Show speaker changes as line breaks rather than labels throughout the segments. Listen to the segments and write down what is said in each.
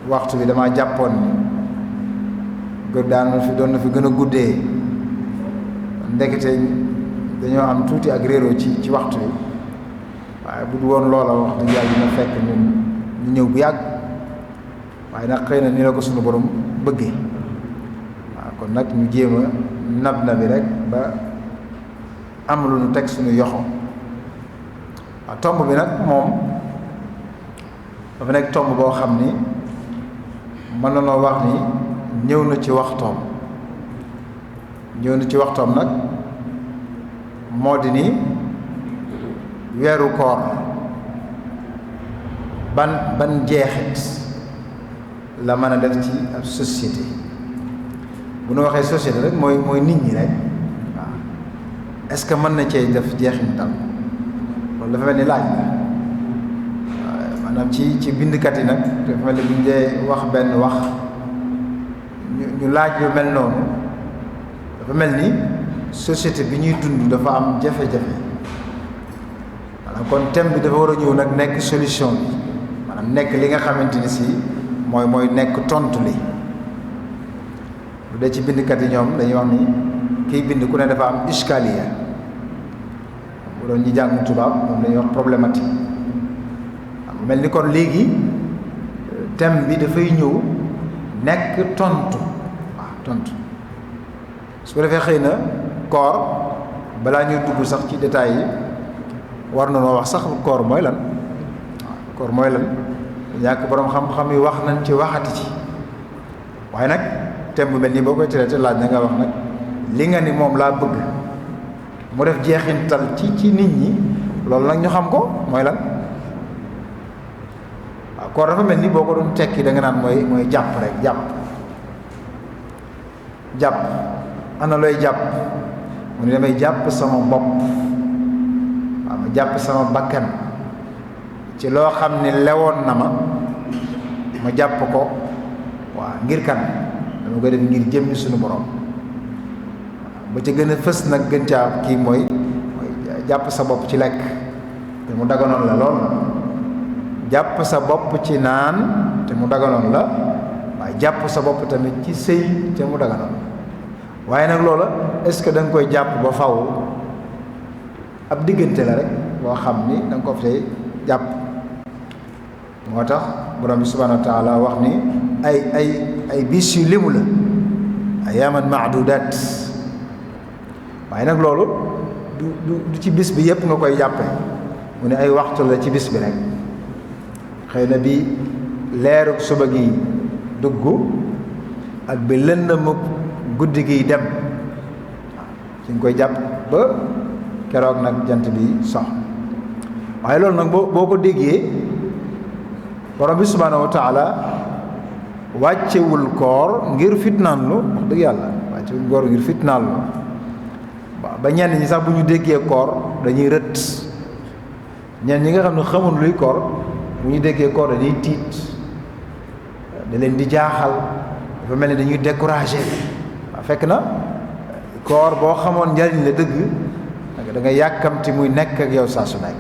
waxtu bi dama jàppoon ni doon na fi gën a guddee ndekete dañoo am tuuti ak réeroo ci waxtu bi waaye bu du woon loola wax dëgg yàlla dina fekk ñun ñu ñëw bu yàgg waaye nag xëy na ni la ko sunu borom bëggee waaw kon nag ñu jéem a nab bi rek ba am lu ñu teg suñu yoxo waaw tomb bi nag moom dafa nekk tomb boo xam ni mën na noo wax ni ñëw na ci waxtoom nag moo di ni weeru koor ban jeexit la mën a def ci ab société bu nu waxee société rek mooy nit ñi rek waaw est-ce que mën na cee def jeexintal loolu dafa mel ni laaj la maanaam ci bindkat yi nag dafa mel ni bu ñu dee wax benn wax ñu laaj lu mel noonu dafa mel ni société bi ñuy dund dafa am jafe-jafe maanaam kon thème bi dafa war a ñëw nag nekk solution bi maanaam nekk li nga xamante ni si mooy nekk tontu li bu dee ci bindkat yi ñoom dañuy wax ni kiy bind ku ne dafa am iskaliya bu doon ñi jàng tubaab moom dañuy wax problématique mel ni kon léegi thème bi dafay ñëw nekk tontu waaw tontu su ko defee xëy na koor balaa ñuy dugg sax ci détails yi war na noo wax sax koor mooy lan waaw koor mooy lan ñàkk borom xam-xam yi wax nañ ci waxati ci waaye nag thème bu mel nii boo koy traité laaj na nga wax nag li nga ni moom laa bëgg mu def jeexintal ci nit ñi loolu nag ñu xam ko mooy lan. koor dafa mel ni boo ko doon tekki da nga naan mooy jàpp rek jàpp ana looy jàpp mu ne damay jàpp sama bopp waaw ma jàpp sama bakkan ci loo xam ne lewoon na ma jàpp ko waaw ngir kan dama koy def ngir jëmmi suñu borom ba ca gën a fës nag gën caa kii mooy jàpp sa bopp ci lekk te mu daganoon la lool jàpp sa bopp ci naan te mu daganoon la waaye jàpp sa bopp tamit ci sëy te mu daganoon waaye nag loola est-ce que da nga koy jàpp ba faw ab diggante la rek boo xam ni da nga ko fay jàpp moo tax borom bi subhanahu wa taala wax ni ay bis yu limu la ayaaman maadudat waaye nag loolu du ci bis bi yépp nga koy jàppe mu ne ay waxtu la ci bis bi rek xëy na bi leerug suba gi dugg ak bi lëndëmu guddi gi dem ci nga koy jàpp ba keroog nag jant bi sox waaye loolu nag boo ko déggee borom bi subhaanahu wa taala wàccewul koor ngir fitnaan lu wax dëgg yàlla wàccewul koor ngir fitnaan lu ba ñenn ñi sax bu ñu déggee koor dañuy rët ñenn ñi nga xam ne xamul luy koor bu ñu déggee koor dañuy tiit da leen di jaaxal dafa mel ni dañuy découragé waaw fekk na koor boo xamoon njariñ la dëgg da ngay yàkkamti muy nekk ak yow saa su nekk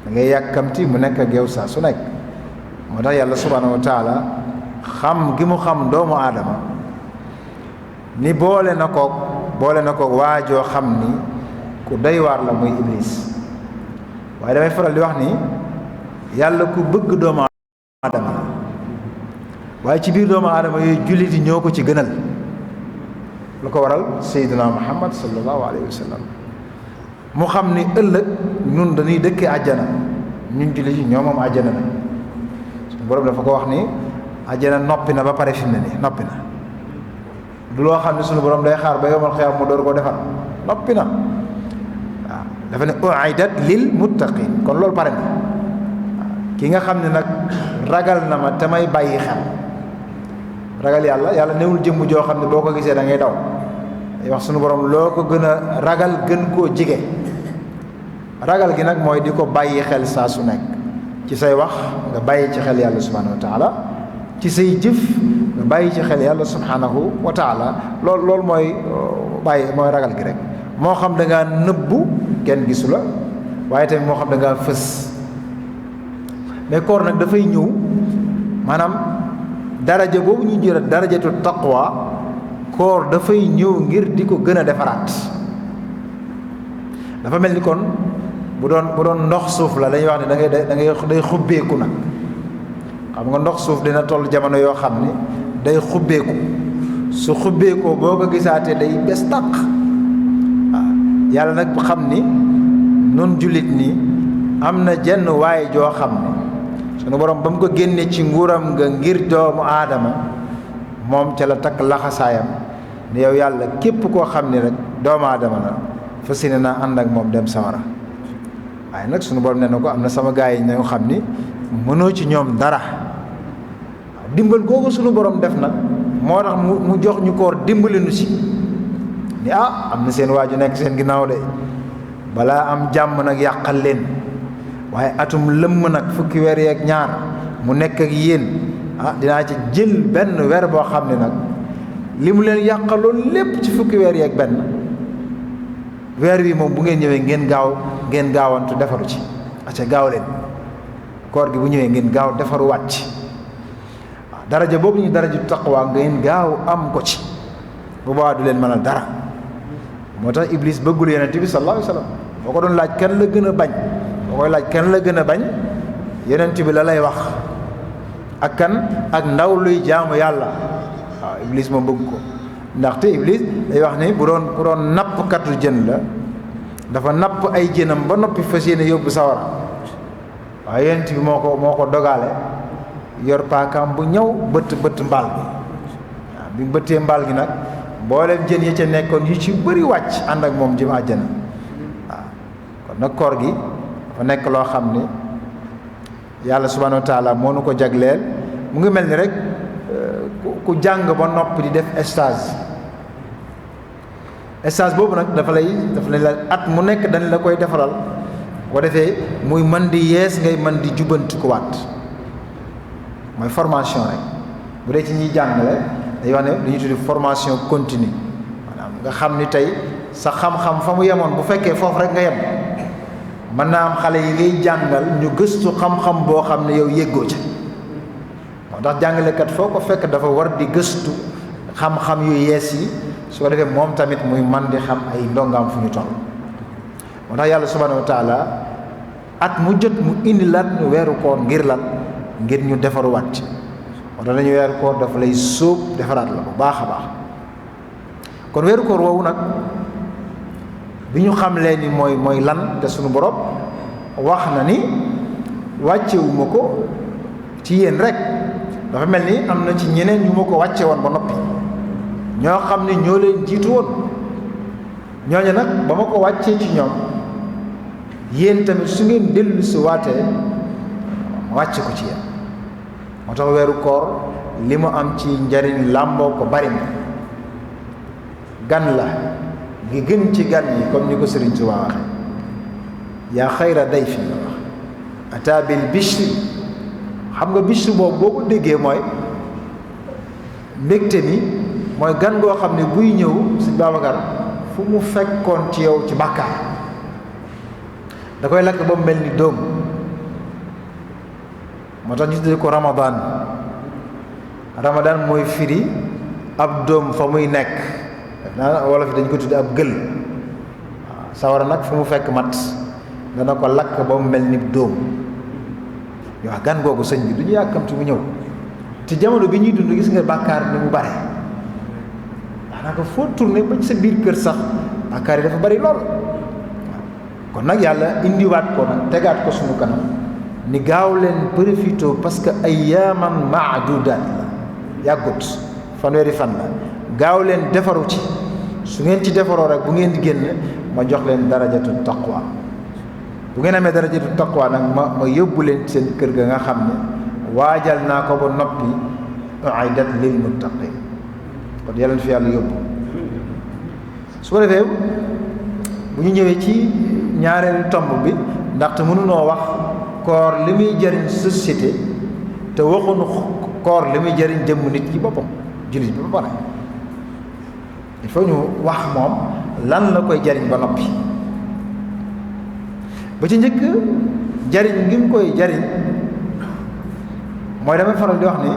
da ngay yàkkamti mu nekk ak yow saa su nekk moo tax yàlla subhaanahu wa taala xam gi mu xam doomu aadama ni boole na ko waajoo xam ni ku doy waar la muy iblis waaye damay faral di wax ni yàlla ku bëgg doomu aadama la waaye ci biir doomu aadama yooyu jullit yi ñoo ko ci gënal lu ko waral sayyidina muhammad sallallahu alayhi wa sallam mu xam ni ëllëg ñun dañuy dëkkee àjjana ñun jullit yi ñoo moom àjjana la suñu borom dafa ko wax ni àjjana noppi na ba pare fi mu ne nii noppi na du loo xam ne suñu borom day xaar ba yawmal xiyaam mu door koo defar noppi na waaw dafa ne u'idat lil muttaqin kon loolu pare na ki nga xam ne nag ragal na ma te may bàyyi xel ragal yàlla newul jëmm joo xam ne boo ko gisee da ngay daw day wax sunu borom loo ko gën a ragal gën koo jige ragal gi nag mooy di ko bàyyi xel saa su nekk ci say wax nga bàyyi ci xel yàlla subhanahu wa taala ci say jëf nga bàyyi ci xel yàlla subhanahu wa taala loolu mooy ragal gi rek moo xam da ngaa nëbbu kenn gisu la waaye tamit moo xam da ngaa fës mais koor nag dafay ñëw maanaam daraja boobu ñu jël darajatu taqwa koor dafay ñëw ngir di ko gën a defaraat. dafa mel ni kon bu doon ndox suuf la dañuy wax ne day xubbeeku nag. xam nga ndox suuf dina toll jamono yoo xam ni day xubbeeku su xubbeekoo boo ko gisaatee day bes tàq waaw yàlla nag xam ni nun jullit nii am na jenn waaye joo xam ne sunu borom ba mu ko génnee ci nguuram nga ngir doomu aadama moom ca la takk laxasaayam ne yow yàlla képp koo xam ni rek doomu aadama la fas yéene naa ànd ak moom dem sawara waaye nag sunu borom ne na ko am na sama gaay yi ñoo xam ni mënoo ci ñoom dara dimbal googu sunu borom def nag moo tax mu jox ñu koor dimbali nu si ni am na seen waaju nekk seen ginnaaw de balaa am jàmm nag yàqal leen waaye atum lëmm nag fukki weer yeeg ñaar mu nekk ak yéen dinaa ci jël benn weer boo xam ne nag li mu leen yàqaloon lépp ci fukki weer yeeg benn weer wi moom bu ngeen ñëwee ngeen gaawantu defaru ci acca gaaw leen koor gi bu ñëwee ngeen gaaw defaru wàcc daraja boobu ñu daraja taqwa ngeen gaaw am ko ci bu boobaa du leen mënal dara moo tax Iblis bëggul yonent bi sallallahu alayhi wa sallam boo ko doon laaj kan la gën a bañ boo koy laaj kan la gën a bañ yonent bi la lay wax ak kan ak ndaw luy jaamu yàlla waaw Iblis moom bëgg ko ndaxte Iblis day wax ni bu doon nappkatu jën la dafa napp ay jënam ba noppi fas yéene yóbbu sawara waaye yonent bi moo ko dogaale yor paakaam bu ñëw bëtt mbaal bi waaw bi bëttee mbaal gi nag mboolem jën yi ca nekkoon yu ci bëri wàcc ànd ak moom jëm àjjana waaw kon nag koor gi dafa nekk loo xam ni yàlla subhanahu wa taala moo nu ko jagleel mu ngi mel ni rek ku jàng ba noppi di def stage boobu nag dafa lay la at mu nekk dañ la koy defaral boo defee muy mën di yees ngay mën di jubbanti ko waat mooy formation rek bu dee ci ñuy jàngale dañuy wax ne lu ñuy tuddi formation continue maanaam nga xam ni tey sa xam-xam fa mu yemoon bu fekkee foofu rek nga yem mën naa am xale yi ngay jàngal ñu gëstu xam-xam boo xam ne yow yëggoo ca moo tax jàngalekat foo ko fekk dafa war di gëstu xam-xam yu yees yi su ko defee moom tamit muy man di xam ay ndongaam fu ñu toll moo tax yàlla subhanahu wa taala at mu jot mu indi lan weeru koor ngir lan ngir ñu defaruwaat ci moo tax dañu weeru koor dafa lay sóob defaraat la bu baax a baax kon weeru koor woowu nag bi ñu xamlee ni mooy lan te suñu borom wax na ni wàccewuma ko ci yéen rek dafa mel ni am na ci ñeneen ñu ma ko wàcce woon ba noppi ñoo xam ne ñoo leen jiitu woon ñooñu nag ba ma ko wàccee ci ñoom yéen tamit su ngeen dellu si waatee wàcce ko ci yéen moo tax weeru koor li mu am ci njariñ làmboo ko bari na gan la gi gën ci gan yi comme ni ko Sëriñ Tuubaa waxe yaa xayra dayfi la wax ataa bil bishri xam nga bishri boobu boo ko déggee mooy mbégte mi mooy gan goo xam ne buy ñëw Sëriñ Babacar fu mu fekkoon ci yow ci bàkkaar da koy lakk ba mu mel ni dóom moo tax ñu tuddee ko Ramadan mooy firi ab dóom fa muy nekk def naa wolof yi dañ ko tudde ab gël waaw sawara nag fu mu fekk mat dana ko lakk ba mu mel ni dóom yoo wax gan googu sëñ bi du ñu yàkkamti mu ñëw te jamono bi ñuy dund gis nga bàkkaar ni mu bare daanaka foo tourné ba ci sa biir kër sax bàkkaar yi dafa bari lool kon nag yàlla indiwaat ko nag tegaat ko suñu kanam ni gaaw leen profité parce que ayyaaman maadudaat la yàggut fanweeri fan la gaaw leen defaru ci su ngeen ci defaroo rek bu ngeen di génn ma jox leen darajatu taqwa bu ngeen amee darajatu taqwa nag ma yóbbu leen seen kër ga nga xam ne waajal naa ko ba noppi uiddat lil muttaqin kon yàlla fi yàlla yóbbu su ko defee bu ñu ñëwee ci ñaareelu tomb bi ndaxte mënunoo wax koor li muy jëriñ société te waxuñu koor li muy jëriñ jëmm nit ci boppam jullit bi ba pare il faut ñu wax moom lan la koy jëriñ ba noppi ba ci njëkk jëriñ gi mu koy jëriñ mooy damay faral di wax ni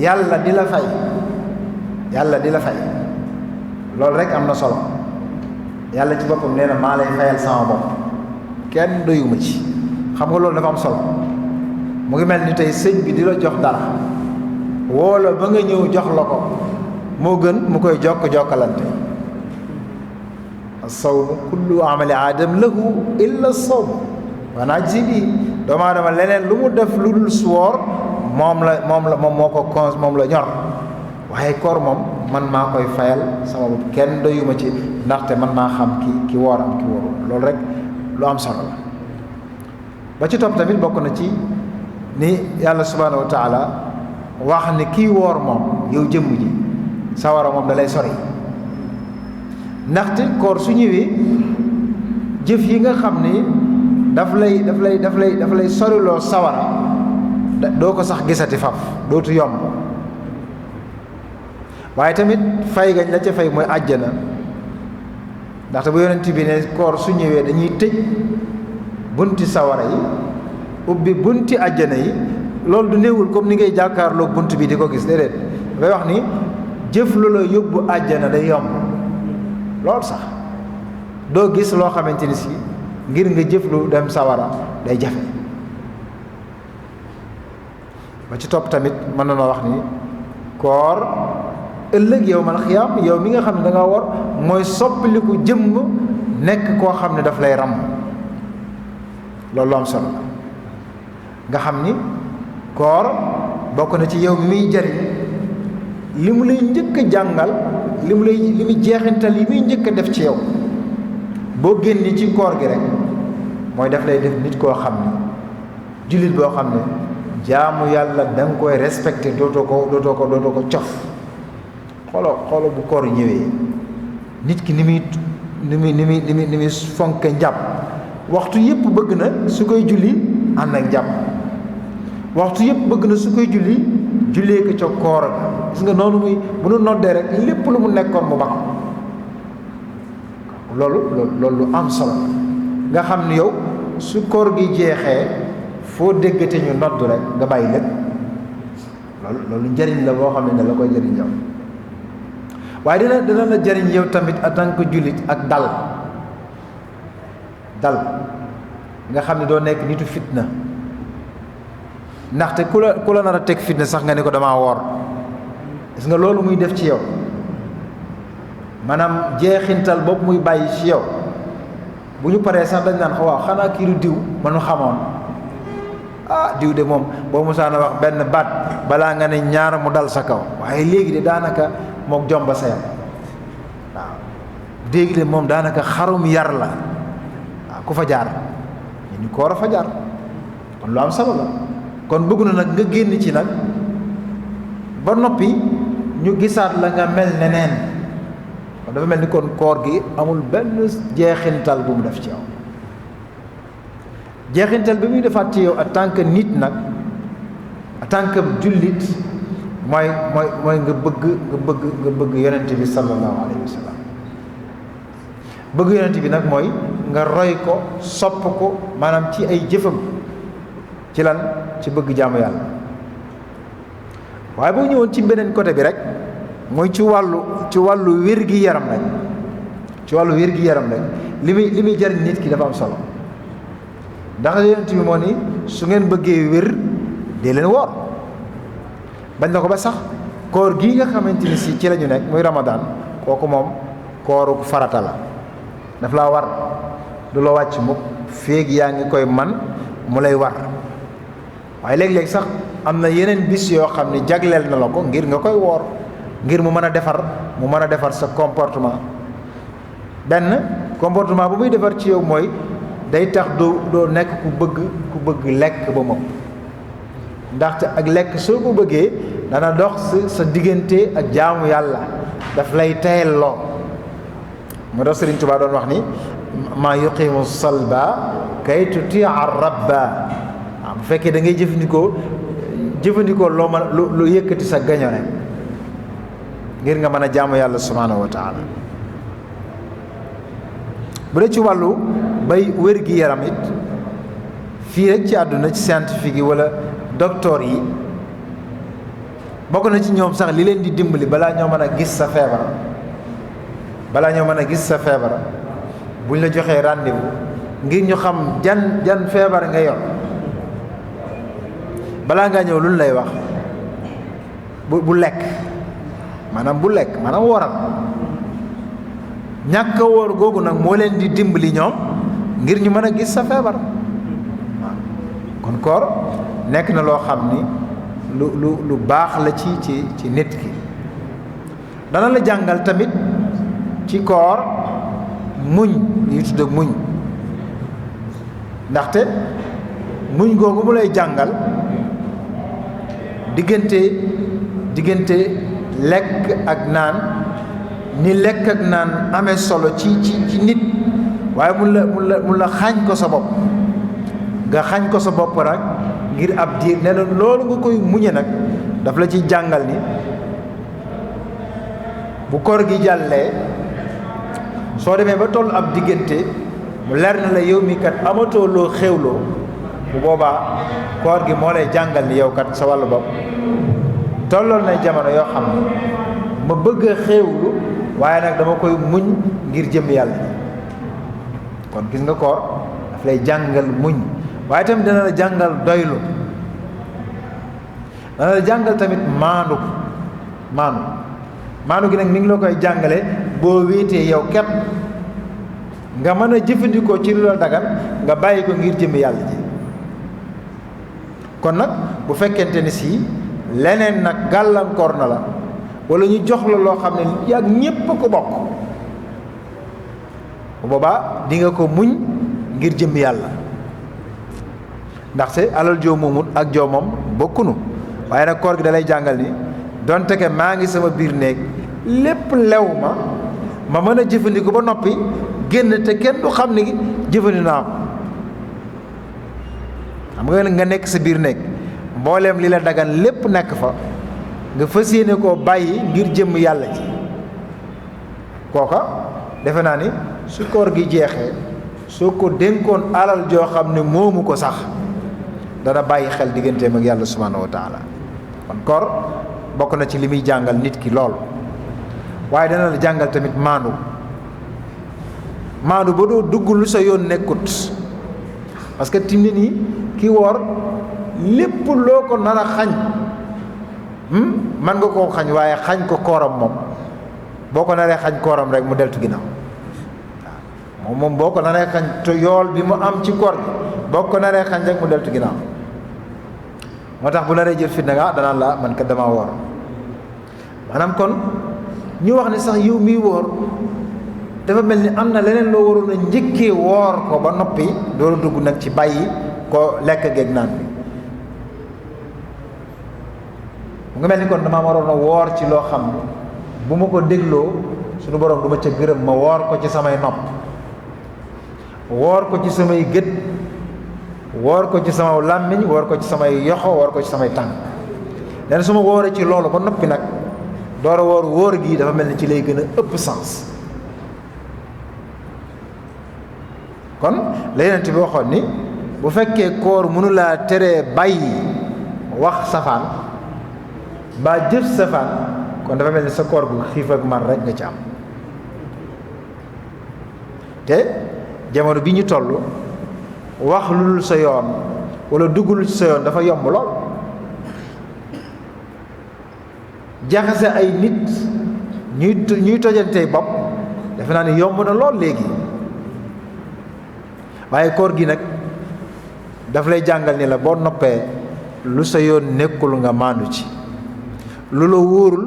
yàlla di la fay loolu rek am na solo. yàlla ci boppam nee na maa lay fayal sama bopp kenn doyuma ci. xam nga loolu dafa am solo. mu ngi mel ni tey sëñ bi di la jox dara woola ba nga ñëw jox la ko moo gën mu koy jokkalante. as-sawmu kullu amali aadam lahu illa as-sawm wa najzi bi. doomu aadama leneen lu mu def lu dul woor moom la ñor waaye koor moom man maa koy fayal sama bopp kenn doyuma ci ndaxte man maa xam ki woor am ki wóorul loolu rek lu am solo la. ba ci topp tamit bokk na ci ni yàlla subhaanahu wa taala wax ni kii woor moom yow jëmm ji sawara moom da lay sori. ndaxte koor su ñëwee jëf yi nga xam ni daf lay soriloo sawara doo ko sax gisati faf dootu yomb. waaye tamit fay gañ la ca fay mooy àjjana ndaxte bu yonent bi ne koor su ñëwee dañuy tëj bunti sawara yi ubbi bunti àjjana yi loolu du néewul comme ni ngay jàkkaarloo bunt bi di ko gis déedéet dafay wax ni jëf lu la yóbbu àjjana day yomb loolu sax doo gis loo xamante ni si ngir nga jëf lu dem sawara day jafe. ba ci topp tamit mën na noo wax ni koor ëllëg yow mal xiyaam yow mi nga xam ne da nga war mooy soppiliku jëmm nekk koo xam ne daf lay ram loolu am solo nga xam ni koor bokk na ci yow mi muy jariñ li mu lay njëkk a jàngal li muy jeexintal yi muy njëkk a def ci yow boo génni ci koor gi rek mooy daf lay def nit koo xam ne jullit boo xam ne jaamu yàlla da nga koy respecté dootoo ko cof. xooloo bu koor ñëwee nit ki ni muy fonke njàpp waxtu yépp bëgg na su koy julli ànd ak njàpp waxtu yépp bëgg na su koy jullee ko ca koor ga gis nga noonu muy bu nu noddee rek lépp lu mu nekkoon mu bakk loolu lu am solo nga xam ni yow su koor gi jeexee foo déggate ñu nodd rek nga bàyyi lépp loolu njëriñ la boo xam ne la koy jëriñ yow. waaye dina la jëriñ yow tamit en tant que jullit ak dal nga xam ne doo nekk nitu fitna ndaxte ku la nar a teg fitna sax nga ne ko damaa woor gis nga loolu muy def ci yow maanaam jeexintal boobu muy bàyyi ci yow bu ñu paree sax dañ naan waaw xanaa kii du diw manu xamoon diw de moom boo musaana wax benn baat balaa nga ne ñaar mu dal sa kaw waaye léegi de daanaka mook jomba sa yam waaw léegi de moom daanaka xarum yar la waaw ku fa jaar ñu koor a fa jaar kon lu am solo la kon bëgg na nag nga génn ci nag ba noppi ñu gisaat la nga mel neneen kon dafa mel ni kon koor gi amul benn jeexintal bu mu def ci yow jeexintal bi muy defaat ci yow en tant que nit nag en tant que jullit mooy nga bëgg yonent bi sallallahu alayhi wa sallam bëgg yonent bi nag mooy nga roy ko sopp ko maanaam ci ay jëfam ci lan ci bëgg jaamu yàlla waaye boo ñëwoon ci beneen côté bi rek mooy ci wàllu wér-gi-yaram rek li muy jariñ nit ki dafa am solo ndax yonent bi moo ni su ngeen bëggee wér dee leen woor bañ na ko ba sax koor gii nga xamante ni si ci la ñu nekk muy Ramadan kooku moom kooru farata la daf laa war du la wàcc mukk féeg yaa ngi koy man mu lay war waaye léeg-léeg sax am na yeneen bis yoo xam ne jagleel na la ko ngir nga koy woor ngir mu mën a defar sa comportement benn comportement bu muy defar ci yow mooy day tax doo nekk ku bëgg lekk ba moom ndaxte ak lekk soo ko bëggee dana dox sa diggante ak jaamu yàlla daf lay tayel loo moo tax Sëriñ Tuubaa doon wax ni maa yuqimu salba kay tutia rabba waaw bu fekkee da ngay jëfandikoo loo mën lu yëkkati sa gaño rek ngir nga mën a jaamu yàlla subhaanahu wa taala bu dee ci wàllu bay wér gi yaram it fii rek ci àdduna ci scientifique yi wala docteur yi bokk na ci ñoom sax li leen di dimbali balaa ñoo mën a gis sa feebar buñ la joxee rendez-vous ngir ñu xam jan feebar nga yor balaa ngaa ñëw luñ lay wax bu lekk maanaam woral ñàkk a wóor googu nag moo leen di dimbali ñoom ngir ñu mën a gis sa feebar waaw kon koor nekk na loo xam ni lu baax la ci nit ki dana la jàngal tamit ci koor muñ li tudd muñ ndaxte muñ googu mu lay jàngal diggante lekk ak naan ni lekk ak naan amee solo ci nit waaye mun la xaañ ko sa bopp nga xaañ ko sa bopp nag ngir ab diir nee na loolu nga koy muñe nag daf la ci jàngal ni bu koor gi jàllee soo demee ba toll ab diggante mu leer na la yow mi kat amatoo loo xewloo bu boobaa koor gi moo lay jàngal ni yow kat sa wàllu bopp tolloon na jamono yoo xam ne ma bëgg a xewlu waaye nag dama koy muñ ngir jëm yàlla kon gis nga koor daf lay jàngal muñ waaye tamit dana la jàngal doylu dana la jàngal tamit maandu gi nag mi ngi la koy jàngale boo wéetee yow képp nga mën a jëfandikoo ci lu la dagan nga bàyyi ko ngir jëm yàlla ji kon nag bu fekkente ni si leneen nag gàllankoor na la wala ñu jox la loo xam ne yàgg ñépp a ko bokk bu boobaa di nga ko muñ ngir jëm yàlla ndaxte alal joo moomut ak joo moom bokkunu waaye nag koor gi dalay jàngal ni donte ke maa ngi sama biir néeg lépp lew ma mën a jëfandiku ba noppi génn te kenn du xam ni jëfandi naa ko xam nga nekk sa biir néeg mbooleem li la dagan lépp nekk fa nga fas yéene koo bàyyi ngir jëmm yàlla ji kooka defe naa ni su koor gi jeexee soo ko dénkoon alal joo xam ne moomu ko sax dana bàyyi xel digganteem ak yàlla subhaanahu wa taala kon koor bokk na ci li muy jàngal nit ki lool waaye dana la jàngal tamit maandu ba doo dugg lu sa yoon nekkut parce que tim ni nii ki woor lépp loo ko nar a xañ man nga koo xañ waaye xañ ko kooram moom boo ko naree xañ kooram rek mu deltu ginnaaw waaw moom boo ko naree xañ te yool bi mu am ci koor gi boo ko naree xañ rek mu deltu ginnaaw moo tax bu naree jël fitna nga danaan la man kat damaa woor maanaam kon ñu wax ne sax yow miy woor dafa mel ni am na leneen loo waroon a njëkkee woor ko ba noppi dooru dugg nag ci bàyyi ko lekk geeg naan bi mu nga mel ni kon damaa waroon a woor ci loo xam ne bu ma ko dégloo suñu borom du ma ca gërëm ma woor ko ci samay nopp woor ko ci samay gët woor ko ci sama làmmiñ woor ko ci samay yoxo woor ko ci samay tànk len su ma wooree ci loolu ba noppi nag door a wóor gii dafa mel ni ci lay gën a ëpp sens kon la Yonent bi waxoon ni bu fekkee koor mënulaa teree bàyyi wax safaan ba jëf safaan kon dafa mel ni sa koor gu xiif ak mar rek nga ci am te jamono bi ñu toll wax lu dul sa yoon wala duggul ci sa yoon dafa yomb lool jaxase ay nit ñuy tojantey bopp defe naa ni yomb na lool léegi waaye koor gi nag daf lay jàngal ni la boo noppee lu sa yoon nekkul nga maandu ci lu la wóorul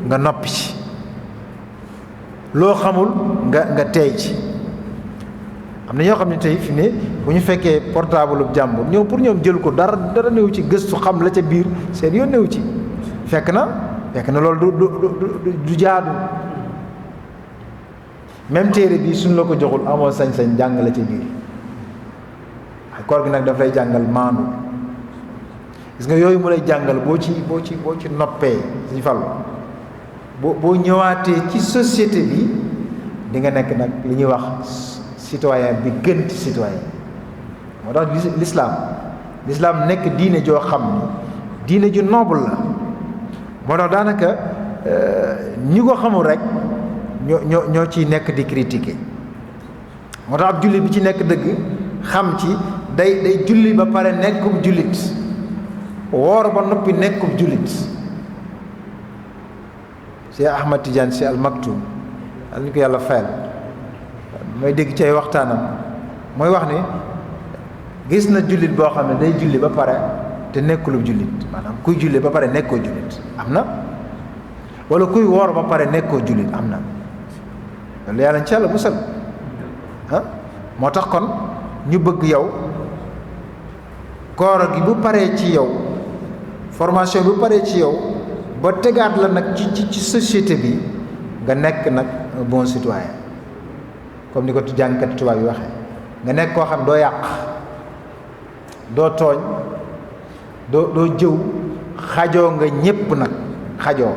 nga noppi ci loo xamul nga teey ci am na ñoo xam ne tey fi ne bu ñu fekkee portable bu jàmbur ñëw pour ñoom jël ko dara néew ci gëstu xam la ca biir seen yoon néew ci fekk na loolu du jaadu même téere bii suñ la ko joxul amoo sañ-sañ jàng la ca biir koor gi nag daf lay jàngal maandu gis nga yooyu mu lay jàngal boo ci noppee suñu fàllu boo ñëwaatee ci société bi di nga nekk nag li ñuy wax citoyen bi gën ci citoyen moo tax l'islam nekk diine joo xam ni diine ju noble la. moo tax daanaka ñi ko xamul rek ñoo ciy nekk di critiquer. moo tax ab jullit bi ci nekk dëgg xam ci day julli ba pare nekkub jullit, woor ba noppi nekkub jullit. Cheikh Ahmad Tidiane Sy Al Maktoum al ñu ko yàlla fayal mooy dégg ci ay waxtaanam mooy wax ni gis na jullit boo xam ne day julli ba pare te nekkulub jullit, maanaam kuy julli ba pare nekkoo jullit am na, wala kuy woor ba pare nekkoo jullit am na. loolu yàlla ci yàlla musal moo tax kon ñu bëgg yow koor gi bu paree ci yow, formation bu paree ci yow ba tegaat la nag ci société bi nga nekk nag un bon citoyen, comme ni ko jàngkat tubaab yi waxee. nga nekk koo xam doo yàq, doo tooñ, doo jëw, xajoo nga ñépp nag, xajoo.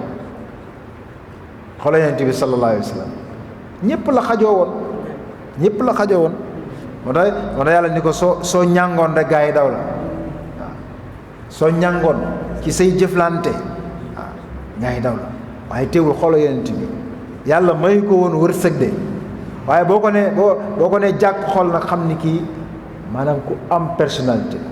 xoolal Yonent bi sallallahu alayhi wa sallam ñépp la xajoo woon, ñépp la xajoo woon. moo tax yàlla ni ko soo ñàngoon rek gaa yi daw la waaw, soo ñàngoon ci say jëflante waaw gaa yi daw la. waaye teewul xoolal Yonent bi yàlla may ko woon wërsëg de, waaye boo ko nee jàkk xool nag xam ni kii maanaam ku am personnalité la.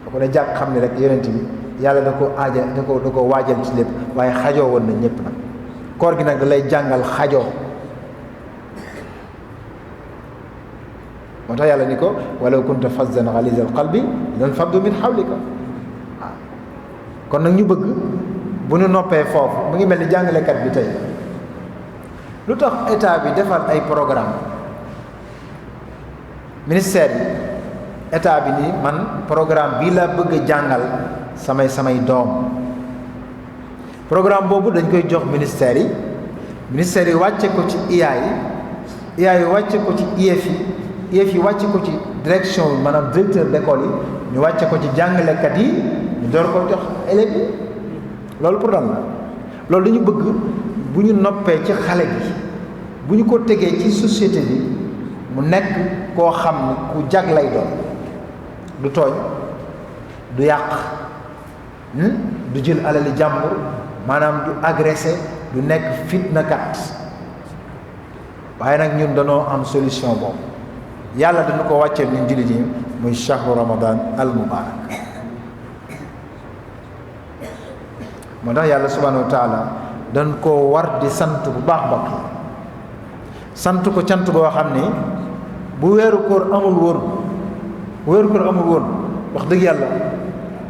boo ko nee jàkk xam ni rek Yonent bi yàlla da ko waajal ci lépp, waaye xajoo woon na ñépp nag. koor gi nag da lay jàngal xajoo. moo tax yàlla ni ko walaw kunta fazzan ghalizal qalbi lan faddu min hawlika. waaw kon nag ñu bëgg bu ñu noppee foofu mu ngi mel ni jàngalekat bi tey lu tax état bi defal ay programme ministère yi état bi ni man programme bii la bëgg a jàngal samay doom. programme boobu dañ koy jox ministère yi wàcce ko ci IA yi wàcce ko ci IEF yi wàcce ko ci direction bi, maanaam directeur d'école yi ñu wàcce ko ci jàngalekat yi ñu door ko jox élèves yi. loolu pour lan la? loolu dañu bëgg bu ñu noppee ci xale bi, bu ñu ko tegee ci société bi mu nekk koo xam ne ku jag lay doon, du tooñ, du yàq, du jël alali jàmbur, maanaam du agressé, du nekk fitnakat. waaye nag ñun dañoo am solution boobu. yàlla dañu ko wàcceel ñun jullit yi muy shahru ramadan al mubarak. moo tax yàlla subhanahu wa taala dañ koo war di sant bu baax mbokk yi, sant ko cant goo xam ni bu weeru koor amul woon wax dëgg yàlla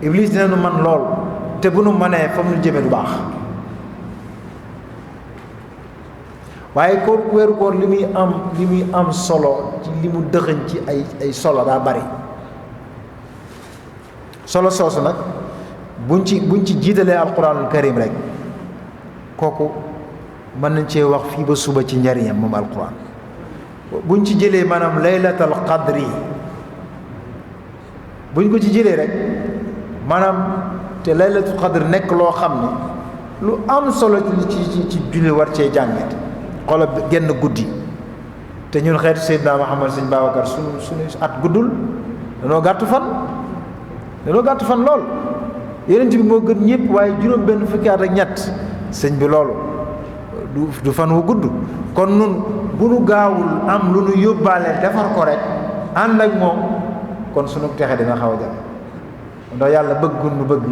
iblis dina nu man lool, te bu nu mënee fa mu nu jëme du baax. waaye weeru koor li muy am solo ci li mu dëxëñ ci ay solo daa bari. solo soosu nag buñ ci jiitalee alquranul karim rek kooku mën nañ cee wax fii ba suba ci njariñam moom alquran. buñ ci jëlee maanaam laylatal qadri buñ ko ci jëlee rek maanaam te laylatul qadr nekk loo xam ne lu am solo ci julli war cee jàngat. xoolal genn guddi te ñun xeetu Seydina Muhammad sëñ Babacar suñu at guddul, danoo gàtt fan lool. Yonent bi moo gën ñëpp, waaye juróom benn fukki at ak ñett sëñ bi loolu du fan wu gudd. kon nun bu nu gaawul am lu nu yóbbaale defar ko rek ànd ak moom, kon sunu texe dina xaw a jafe. ndax yàlla bëggul nu bëgg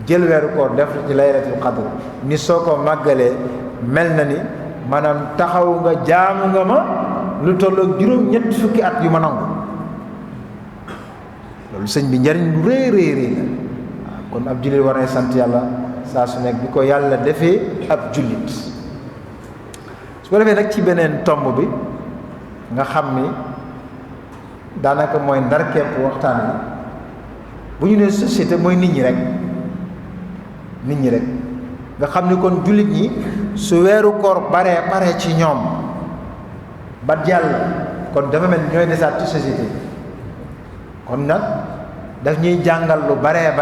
jël weeru koor def ci laylatul qadr ni soo ko màggalee mel na ni maanaam taxaw nga jaamu nga ma lu tolloog juróom-ñett fukki at yu ma nangu. loolu sëñ bi njariñ lu rëy la. waaw kon ab jullit war na sant yàlla saa su nekk bi ko yàlla defee ab jullit. su ko defee nag ci beneen tomb bi nga xam ni daanaka mooy ndar képp waxtaan bi, bu ñu nee société mooy nit ñi rek nga xam ni kon jullit ñi su weeru koor pare ci ñoom ba jàll, kon dafa mel ñooy desaat ci société. kon nag daf ñuy jàngal lu bare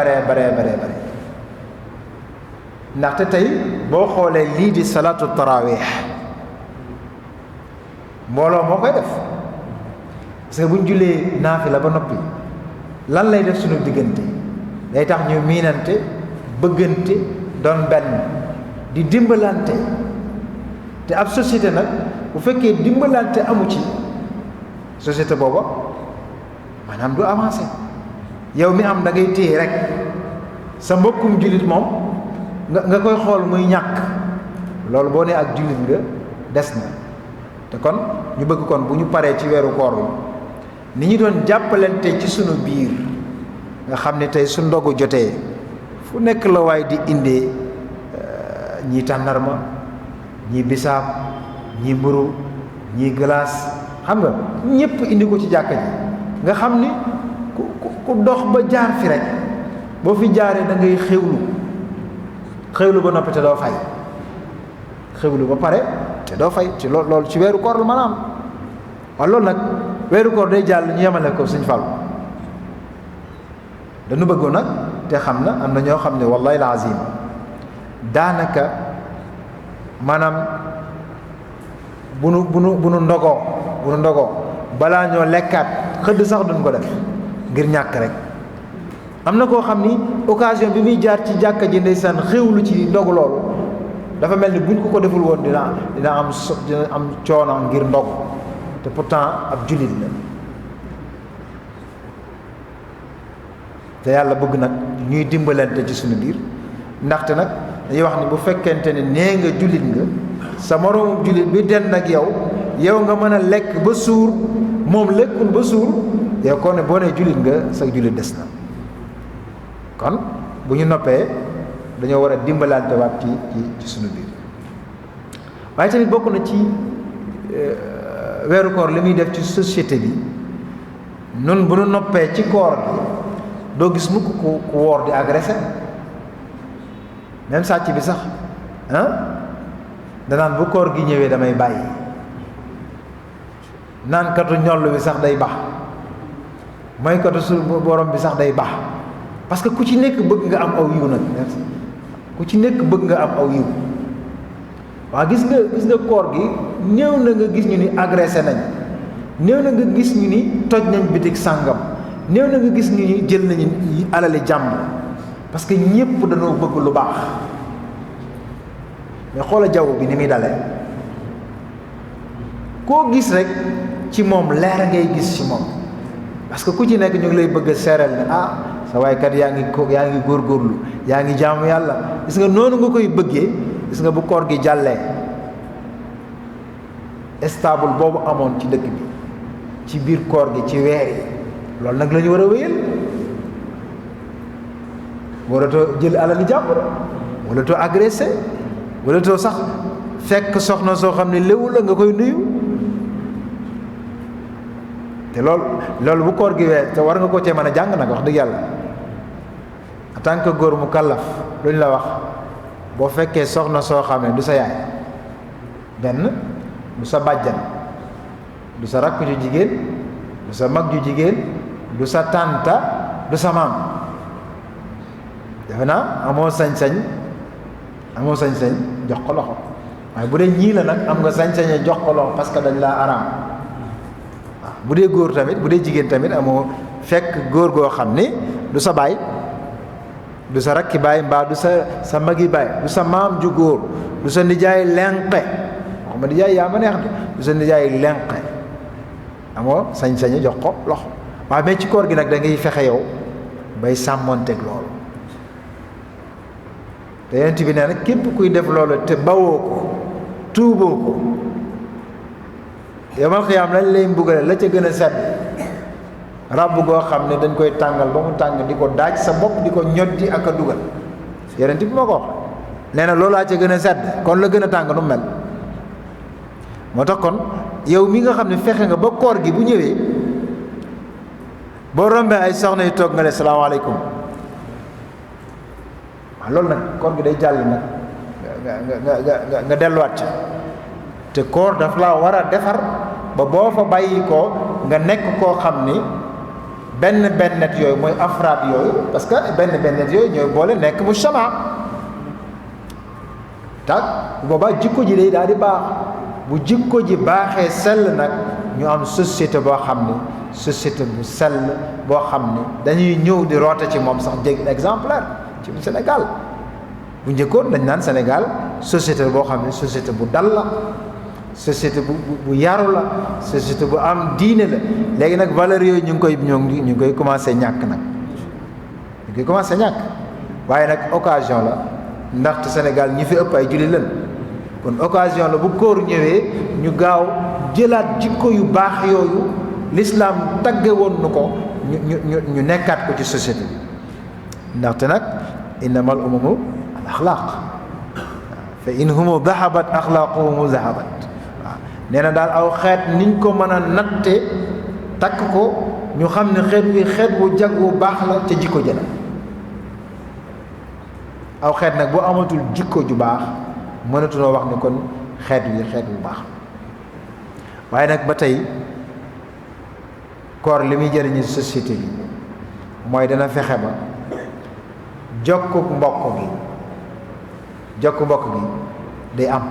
ndaxte tey boo xoolee lii di salaatu tarawih mbooloo moo koy def, parce que bu ñu jullee naafila ba noppi lan lay def suñu diggante day tax ñu miinante bëggante doon benn di dimbalante te ab société nag bu fekkee dimbalante amu ci société booba maanaam du avancé yow mi am da ngay téye rek sa mbokkum jullit moom nga koy xool muy ñàkk loolu boo nee ak jullit nga des na te kon ñu bëgg kon bu ñu paree ci weeru koor bi ni ñu doon jàppalante ci sunu biir nga xam ne tey su ndogu jotee fu nekk la waay di indee ñii tàndarma ñii bisaab ñii mburu ñii glace xam nga ñépp indi ko ci jàkka ji nga xam ni ku dox ba jaar fi rek boo fi jaaree da ngay xewlu ba noppi te doo fay xewlu ba pare te doo fay ci loolu ci weeru koor la mën a am waaye loolu nag weeru koor day jàll ñu yemale ko Sëñ Fallu dañu bëggoon nag te xam na am na ñoo xam ne wallahi lazim daanaka maanaam bu nu ndogoo balaa ñoo lekkaat xëdd sax duñ ko def ngir ñàkk rek am na koo xam ni occasion bi muy jaar ci jàkka ji ndeysaan xewlu ci ndogu loolu dafa mel ni buñ ko deful woon dina am coono ngir ndog te pourtant ab jullit la te yàlla bëgg nag ñuy dimbalante ci suñu biir ndaxte nag dañuy wax ni bu fekkente ne nee nga jullit nga sa moroomu jullit bi den nag yow nga mën a lekk ba suur moom lekkul ba suur yow kon ne boo nee jullit nga sa jullit des na kon bu ñu noppee dañoo war a dimbalante waat ci suñu biir waaye tamit bokk na ci weeru koor li muy def ci société bi nun bu ñu noppee ci koor gi doo gis mukk ku woor di agressé même sàcc bi sax danaan bu koor gi ñëwee damay bàyyi naan katu ñoll bi sax day baax mooy katu su borom bi sax day baax parce que ku ci nekk bëgg nga am aw yiw nag ku ci nekk bëgg nga am aw yiw waaw gis nga koor gi néew na nga gis ñu ni agressé nañ néew na nga gis ñu ni toj nañ bitig sàngam néew na nga gis ñu ni jël nañu alali jàmm parce que ñépp dañoo bëgg lu baax mais xoola jaww bi ni muy dale koo gis rek ci moom leer ngay gis ci moom parce que ku ci nekk ñu ngi lay bëgg a seeral ne sa waay kat yaa ngi góorgóorlu yaa ngi jaamu yàlla gis nga noonu nga koy bëggee gis nga bu koor gi jàllee stable boobu amoon ci dëkk bi ci biir koor gi ci weer yi loolu nag la ñu war a wéyal waratoo jël alali jàmbur waratoo agressé waratoo sax fekk soxna soo xam ne léwu la nga koy nuyu te loolu bu koor gi weer te war nga ko cee mën a jàng nag wax dëgg yàlla en tant que góor mu kàllaf lu ñu la wax boo fekkee soxna soo xam ne du sa yaay benn du sa bàjjan du sa rakk ju jigéen du sa mag ju jigéen du sa tànta du sa maam defe naa amoo sañ-sañ jox ko loxo waaye bu dee ñii la nag am nga sañ-sañe jox ko loxo parce que dañ laa araam waaw bu dee góor tamit bu dee jigéen tamit amoo fekk góor goo xam ni du sa baay du sa rakki baay mbaa du sa magi baay du sa maam ju góor du sa nijaay lenqe waxuma nijaay yaa ma neex de du sa nijaay lenqe amoo sañ-sañe jox ko loxo waaw mais ci koor gi nag da ngay fexe yow bay sàmmonteeg loolu te yonent bi nee na képp kuy def loolu te bawoo ko tuuboo ko yomal xiyaam lañ lay mbugale la ca gën a sedd ràbb goo xam ne dañ koy tàngal ba mu tàng di ko daaj sa bopp di ko ñoddi ak a dugal yonent bi moo ko wax nee na loolaa ca gën a sedd kon la gën a tàng nu mel moo tax kon yow mi nga xam ne fexe nga ba koor gi bu ñëwee boo rombee ay soxna yu toog nga ne salaamaaleykum waaw loolu nag koor gi day jàll nag nga delluwaat ca te koor daf laa war a defar ba boo fa bàyyi ko nga nekk koo xam ni bennet yooyu mooy afraad yooyu parce que bennet yooyu ñooy boole nekk mu sama taag boobaa jikko ji day daal di baax bu jikko ji baaxee sell nag ñu am société boo xam ni société bu sell boo xam ni dañuy ñëw di roote ci moom sax jég exemplaire ci Sénégal. bu njëkkoon dañ naan Sénégal société boo xam ne société bu dal la société bu yaru la société bu am diine la léegi nag valeurs yooyu ñu ngi koy commencé ñàkk nag ñu ngi commencé ñàkk waaye nag occasion la ndaxte Sénégal ñi fi ëpp ay jullit lañ kon occasion la bu koor ñëwee ñu gaaw jëlaat jikko yu baax yooyu l'islam tagge woon nu ko ñu nekkaat ko ci société bi ndaxte nag innamal umamu al axlaaq fa in humu dahabat axlaaquhumu dahabat waaw nee na daal aw xeet niñ ko mën a natte takk ko ñu xam ne xeet wi xeet wu jag wu baax la ca jikko jëla aw xeet nag boo amatul jikko ju baax mënatunoo wax ni kon xeet wi xeet wu baax waaye nag ba tey koor li muy jëriñu société bi mooy dana fexe ba jokku mbokk gi day am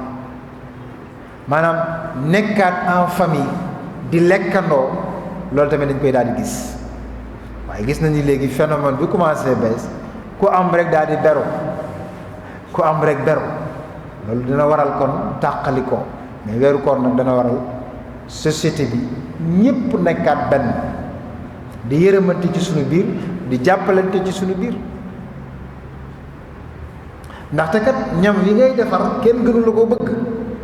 maanaam nekkaat en famille di lekkandoo loolu tamit dañ koy daal di gis waaye gis nañu léegi phénomène bi commencé bees ku am rek daal di beru ku am rek beru loolu dina waral kon tàqali ko mais weeru koor nag dana waral société bi ñépp nekkaat benn di yërëmante ci sunu biir di jàppalante ci sunu biir ndaxte kat ñam yi ngay defar kenn gënu la ko bëgg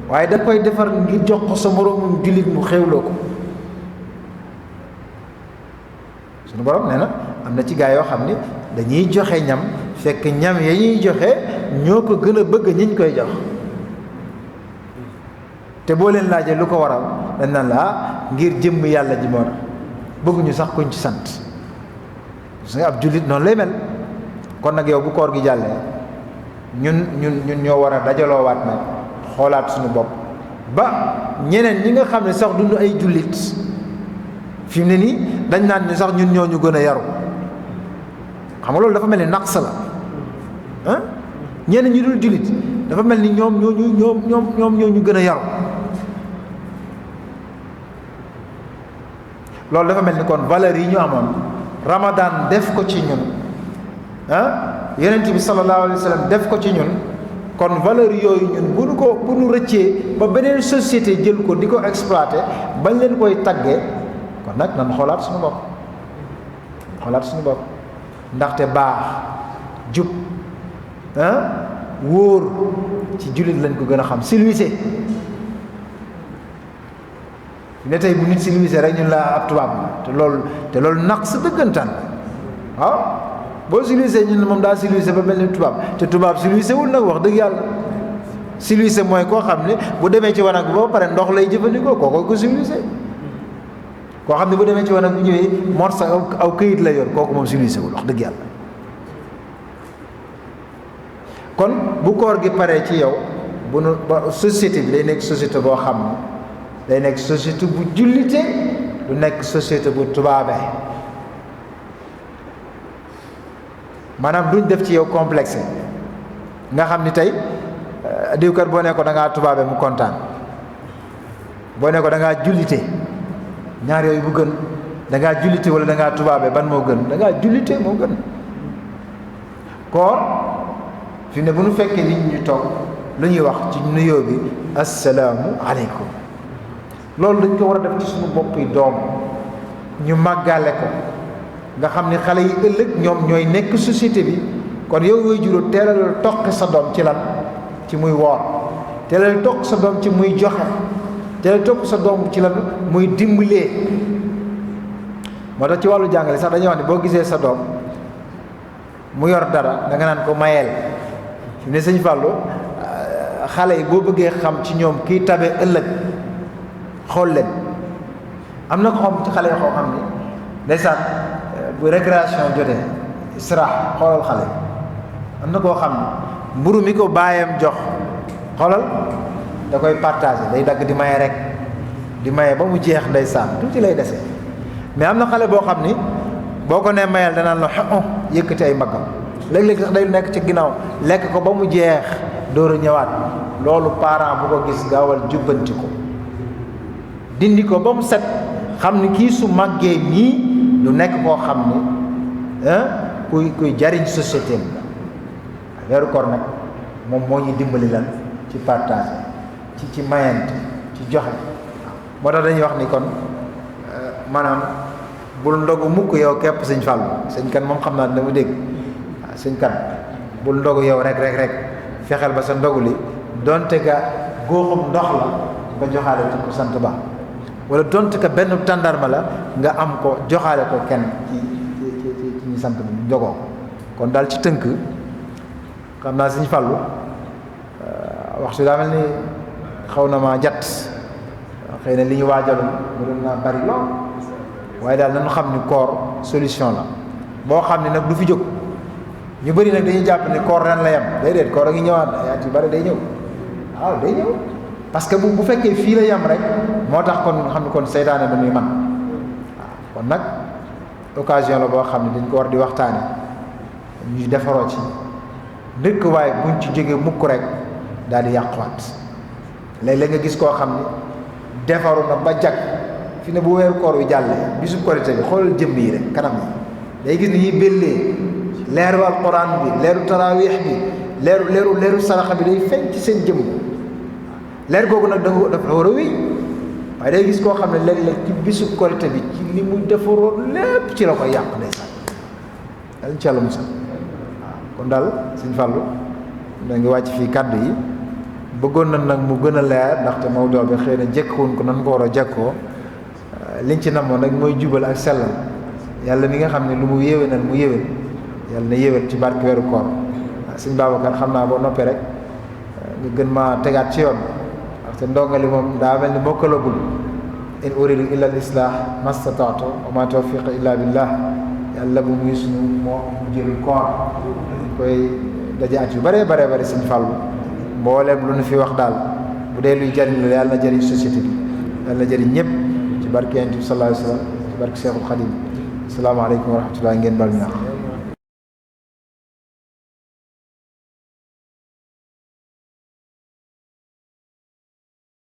waaye da koy defar ngir jox ko sa moroomum jullit mu xewloo ko sunu borom nee na am na ci gaa yoo xam ni dañuy joxe ñam fekk ñam ya ñuy joxe ñoo ko gën a bëgg ñiñ koy jox te boo leen laajee lu ko waral dañ naan la ngir jëmm yàlla ji moo bëgguñu sax kuñ ci sant parce que ab jullit noonu lay mel kon nag yow bu koor gi jàllee ñun ñoo war a dajaloowaat nag xoolaat suñu bopp ba ñeneen ñi nga xam ne sax duñu ay jullit fi mu ne nii dañ naan ni sax ñun ñoo ñu gën a yaru xam nga loolu dafa mel ni naqs la ah ñeneen ñi dul jullit dafa mel ni ñoom ñoo ñu gën a yaru loolu dafa mel ni kon valeurs yi ñu amoon Ramadan def ko ci ñun yonent bi sallallahu alayhi wa sallam def ko ci ñun kon valeur yooyu ñun bu nu rëccee ba beneen société jël ko di ko exploité bañ leen koy taggee kon nag nan xoolaat suñu bopp ndaxte baax jub wóor ci jullit lañ ko gën a xam silwise ne tey bu nit silwise rek ñun la ab tubaab te loolu naq sa dëggantaan waaw boo silwise ñun moom daa silwise ba mel ni tubaab te tubaab silwise wul nag wax dëgg yàlla silwise mooy koo xam ne bu demee ci wanag bi ba pare ndox lay jëfandikoo kooku ko silwise koo xam ne bu demee ci wanag bu ñëwee morsa aw këyit la yor kooku moom silwise wul wax dëgg yàlla kon bu koor gi paree ci yow bu nu ba société bi day nekk société boo xam ne day nekk société bu jullite du nekk société bu tubaabee maanaam duñ def ci yow complexe nga xam ni tey diwkat boo ne ko da ngaa tubaabe mu kontaan boo ne ko da ngaa jullite ñaar yooyu bu gën da ngaa jullite wala da ngaa tubaabe ban moo gën da ngaa jullite moo gën koor fi ne bu nu fekkee nit ñu toog lu ñuy wax ci nuyoo bi assalaamu aleykum loolu dañ ko war a def ci suñu boppi doom ñu màggale ko nga xam ni xale yi ëllëg ñoom ñooy nekk société bi kon yow yooyu juróom teelal toqi sa doom ci lan ci muy woor teelal toq sa doom ci muy joxe teelal toq sa doom ci lan muy dimbalee moo tax ci wàllu jàngale sax dañuy wax ne boo gisee sa doom mu yor dara da nga naan ko mayeel fi ne sëñ Fallou xale yi boo bëggee xam ci ñoom kiy tabe ëllëg xool leen am na ko xam ci xale yi xoo xam ni ndeysaan bu récréation jotee isra xoolal xale am na koo xam ne mburu mi ko baayam jox xoolal da koy partagé day dagg di maye rek di maye ba mu jeex ndeysaan tuuti lay dese mais am na xale boo xam ni boo ko nee mayal danaan la yëkkati ay mbaggam léeg-léeg sax day nekk ci ginnaaw lekk ko ba mu jeex door a ñëwaat loolu parent bu ko gis gaawal jubbanti ko dindi ko ba mu set xam ni kii su màggee nii du nekk koo xam ni kuy jariñ société la. weeru koor nag moom moo ñuy dimbali lan ci partage ci mayante ci joxe moo tax dañuy wax ni kon maanaam bul ndogu mukk yow képp sëñ Fallou sëñ kan moom xam naa dina mu dégg waaw sëñ kan bul ndogu yow rek fexeel ba sa ndogu li donte ka góoxum ndox la nga joxaale ci ko sant ba wala donte ka benn tàndarma la nga am ko joxaale ko kenn ci ñu sant bi njogoo kon daal ci tënk xam naa sëñ Fallou waxtu daa mel ni xaw na maa jat xëy na li ñu waajaloon mu doon naa bari lool waaye daal nañu xam ni koor solution la boo xam ne nag du fi jóg ñu bëri nag dañuy jàpp ne koor ren la yem déedéet koor a ngi ñëwaat ayaat yu bari day ñëw waaw day ñëw parce que bu fekkee fii la yem rek moo tax kon nga xam ne kon seytaane dañuy man waaw kon nag occasion la boo xam ne dañ ko war di waxtaane ñu defaroo ci ndëkk waaye buñ ci jógee mukk rek daal di yàquwaat léeg-léeg nga gis koo xam ne defaru na ba jag fi ne bu weeru koor wi jàllee bisu korite bi xoolal jëmm yi rek kanam yi day gis ni ñuy bellee leeru alquran bi leeru taraawix bi leeru saraxa bi day feeñ ci seen jëmm leer googu nag dafa war a wéy waaye day gis koo xam ne léeg-léeg ci bisu korite bi ci li muy defaroon lépp ci la koy yàq ndeysaan dañ ci yàlla musal waaw kon daal sëñ Fallou da ngi wàcc fii kàddu yi bëggoon na nag mu gën a leer ndaxte mawdoo bi xëy na jekkoon ko nan ko war a jekkoo liñ ci namoon rek mooy jubal ak sellal yàlla mi nga xam ne lu mu yéwénal mu yéwén yàlla na yéwén ci barke weeru koor sëñ Babacar xam naa boo noppee rek nga gën maa tegaat ci yoon ndaxte ndongali moom daa mel ni mokkalagul in uridu illa al islah mastataatu wa ma tawfiqa illa billah yàlla bu muy sunu moo jël koor dañ koy daje at yu bare sëñ Fallou mbooleem lu nu fi wax daal bu dee luy jariñ la yàlla na jëriñ société bi yàlla na jëriñ ñëpp ci barke Yonent bi sallallahu alayhi wa sallam ci barke Cheikhul Khadim asalaamaaleykum wa rahmatulah ngeen bal ñaax